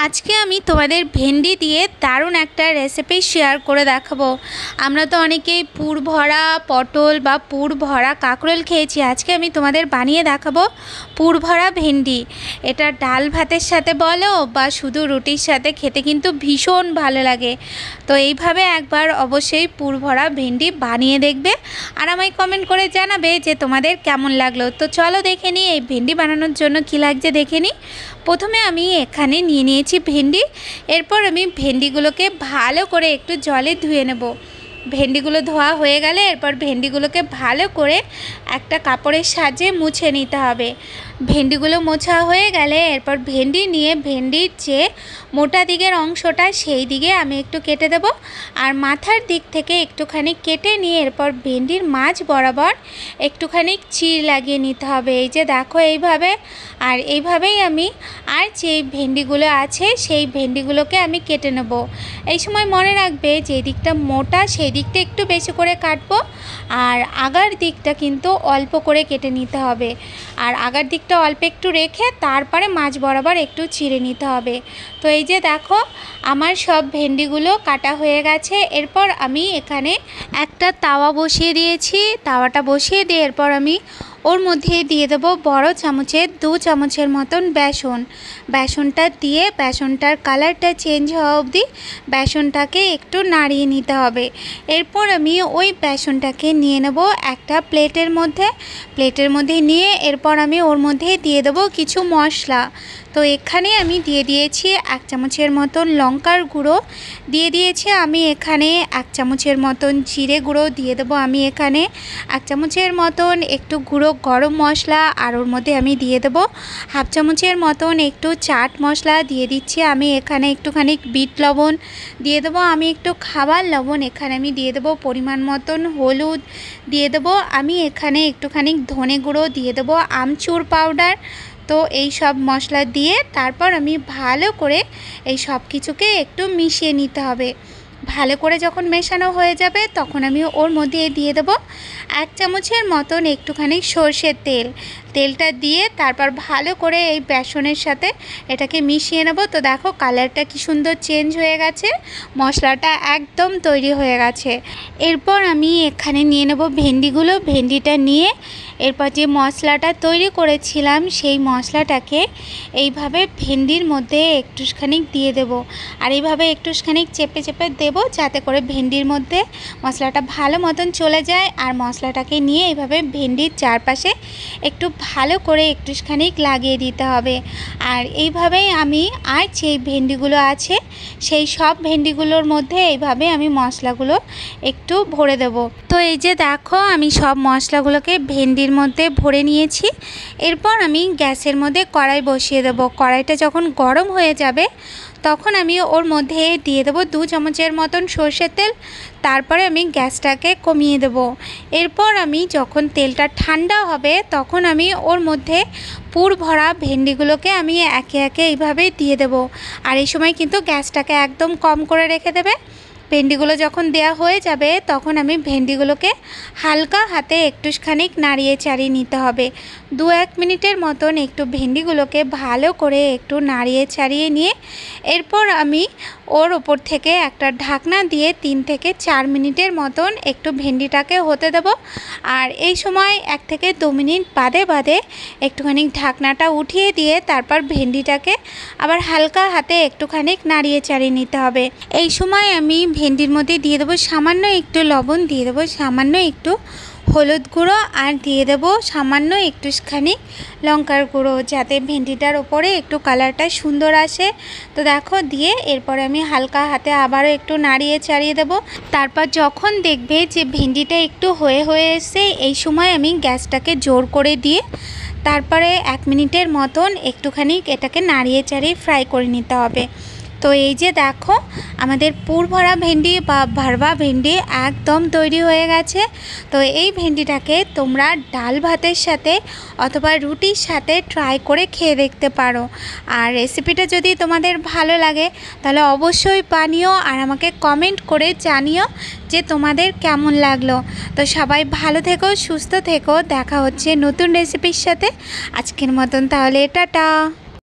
আজকে আমি তোমাদের ভেন্ডি দিয়ে দারুণ একটা রেসিপি শেয়ার করে দেখাবো। আমরা তো অনেকেই পুর ভরা পটল বা পুর ভরা কাঁকরোল খেয়েছি। আজকে আমি তোমাদের বানিয়ে দেখাবো পুর ভরা ভেন্ডি। এটা ডাল ভাতের সাথে বলো বা শুধু রুটির সাথে খেতে কিন্তু ভীষণ ভালো লাগে। তো এইভাবে একবার অবশ্যই পুর ভরা ভেন্ডি বানিয়ে দেখবে আর আমায় কমেন্ট করে জানাবে যে তোমাদের কেমন লাগলো। তো চলো দেখে নিই এই ভেন্ডি বানানোর জন্য কী লাগছে দেখে নিই। প্রথমে আমি এখানে নিয়ে নিয়েছি ভেন্ডি। এরপর আমি ভেন্ডিগুলোকে ভালো করে একটু জলে ধুয়ে নেব। ভেন্ডিগুলো ধোয়া হয়ে গেলে এরপর ভেন্ডিগুলোকে ভালো করে একটা কাপড়ের সাহায্যে মুছে নিতে হবে। ভেন্ডিগুলো মোছা হয়ে গেলে এরপর ভেন্ডি নিয়ে ভেন্ডির যে মোটা দিকের অংশটা সেই দিকে আমি একটু কেটে দেব আর মাথার দিক থেকে একটুখানি কেটে নিয়ে এরপর ভেন্ডির মাঝ বরাবর একটুখানি চির লাগিয়ে নিতে হবে। এই যে দেখো এইভাবে। আর এইভাবেই আমি আর যে ভেন্ডিগুলো আছে সেই ভেন্ডিগুলোকে আমি কেটে নেব। এই সময় মনে রাখবে যে দিকটা মোটা সেই দিকটা একটু বেশি করে কাটবো আর আগার দিকটা কিন্তু অল্প করে কেটে নিতে হবে। আর আগার দিকটা অল্প একটু রেখে তারপরে মাঝ বরাবর একটু চিড়ে নিতে হবে। তো এই যে দেখো আমার সব ভেন্ডিগুলো কাটা হয়ে গেছে। এরপর আমি এখানে একটা তাওয়া বসিয়ে দিয়েছি। তাওয়াটা বসিয়ে দিয়ে এরপর আমি ওর মধ্যে দিয়ে দেবো বড় চামচের 2 চামচের মতন বেসন। বেসনটা দিয়ে বেসনটার কালারটা চেঞ্জ হওয়া অবধি বেসনটাকে একটু নাড়িয়ে নিতে হবে। এরপর আমি ওই বেসনটাকে নিয়ে নেব একটা প্লেটের মধ্যে নিয়ে এরপর আমি ওর মধ্যে দিয়ে দেবো কিছু মশলা। তো এখানে আমি দিয়ে দিয়েছি 1 চামচের মতন লঙ্কার গুঁড়ো, দিয়ে দিয়েছি আমি এখানে 1 চামচের মতন জিরে গুঁড়ো, দিয়ে দেবো আমি এখানে 1 চামচের মতন একটু গুঁড়ো গরম মশলা আর ওর মধ্যে আমি দিয়ে দেবো 1/2 চামচের মতন একটু চাট মশলা, দিয়ে দিচ্ছি আমি এখানে একটুখানি বিট লবণ, দিয়ে দেবো আমি একটু খাবার লবণ, এখানে আমি দিয়ে দেবো পরিমাণ মতন হলুদ, দিয়ে দেবো আমি এখানে একটুখানি ধনে গুঁড়ো, দিয়ে দেবো আমচুর পাউডার। তো এই সব মশলা দিয়ে তারপর আমি ভালো করে এই সব কিছুকে একটু মিশিয়ে নিতে হবে। ভালো করে যখন মেশানো হয়ে যাবে তখন আমি ওর মধ্যে দিয়ে দেবো 1 চামচের মতন একটুখানি সর্ষের তেল। তেলটা দিয়ে তারপর ভালো করে এই বেসনের সাথে এটাকে মিশিয়ে নেব। তো দেখো কালারটা কি সুন্দর চেঞ্জ হয়ে গেছে, মশলাটা একদম তৈরি হয়ে গেছে। এরপর আমি এখানে নিয়ে নেব ভেন্ডিগুলো। ভেন্ডিটা নিয়ে এরপর যে মশলাটা তৈরি করেছিলাম সেই মশলাটাকে এইভাবে ভেন্ডির মধ্যে একটুখানি দিয়ে দেব আর এইভাবে একটুখানি চেপে চেপে দেব যাতে করে ভেন্ডির মধ্যে মশলাটা ভালো মতন চলে যায়। আর মশলাটাকে নিয়ে এইভাবে ভেন্ডির চারপাশে একটু ভালো করে একটুখানি লাগিয়ে দিতে হবে। আর এইভাবেই আমি আর যে ভেন্ডিগুলো আছে সেই সব ভেন্ডিগুলোর মধ্যে এইভাবে আমি মশলাগুলো একটু ভরে দেব। তো এই যে দেখো আমি সব মশলাগুলোকে ভেন্ডির মধ্যে ভরে নিয়েছি। এরপর আমি গ্যাসের মধ্যে কড়াই বসিয়ে দেব। কড়াইটা যখন গরম হয়ে যাবে তখন আমি ওর মধ্যে দিয়ে দেবো 2 চামচের মতন সর্ষের তেল। তারপরে আমি গ্যাসটাকে কমিয়ে দেব। এরপর আমি যখন তেলটা ঠান্ডা হবে তখন আমি ওর মধ্যে পুর ভরা ভেন্ডিগুলোকে আমি একে একে এইভাবে দিয়ে দেব। আর এই সময় কিন্তু গ্যাসটাকে একদম কম করে রেখে দেবে। ভেন্ডিগুলো যখন দেয়া হয়ে যাবে তখন আমি ভেন্ডিগুলোকে হালকা হাতে একটুখানি নাড়িয়ে চাড়িয়ে নিতে হবে। 2-1 মিনিটের মতন একটু ভেন্ডিগুলোকে ভালো করে একটু নাড়িয়ে ছাড়িয়ে নিয়ে এরপর আমি ওর ওপর থেকে একটা ঢাকনা দিয়ে 3 থেকে 4 মিনিটের মতন একটু ভেন্ডিটাকে হতে দেব। আর এই সময় 1 থেকে 2 মিনিট বাদে বাদে একটুখানি ঢাকনাটা উঠিয়ে দিয়ে তারপর ভেন্ডিটাকে আবার হালকা হাতে একটুখানি নাড়িয়ে চাড়িয়ে নিতে হবে। এই সময় আমি ভেন্ডির মধ্যে দিয়ে দেবো সামান্য একটু লবণ, দিয়ে দেবো সামান্য একটু হলুদ গুঁড়ো আর দিয়ে দেবো সামান্য একটুখানি লঙ্কার গুঁড়ো যাতে ভেন্ডিটার ওপরে একটু কালারটা সুন্দর আসে। তো দেখো দিয়ে এরপরে আমি হালকা হাতে আবারও একটু নাড়িয়ে চাড়িয়ে দেবো। তারপর যখন দেখবে যে ভেন্ডিটা একটু হয়ে এসছে এই সময় আমি গ্যাসটাকে জোর করে দিয়ে তারপরে 1 মিনিটের মতন একটুখানি এটাকে নাড়িয়ে চাড়িয়ে ফ্রাই করে নিতে হবে। তো এই যে দেখো আমাদের পুর ভরা ভেন্ডি বা ভরবা ভেন্ডি একদম তৈরি হয়ে গেছে। তো এই ভেন্ডিটাকে তোমরা ডাল ভাতের সাথে অথবা রুটির সাথে ট্রাই করে খেয়ে দেখতে পারো। আর রেসিপিটা যদি তোমাদের ভালো লাগে তাহলে অবশ্যই বানিও আর আমাকে কমেন্ট করে জানিও যে তোমাদের কেমন লাগলো। তো সবাই ভালো থেকো, সুস্থ থেকো, দেখা হচ্ছে নতুন রেসিপির সাথে। আজকের মতন তাহলে টাটা।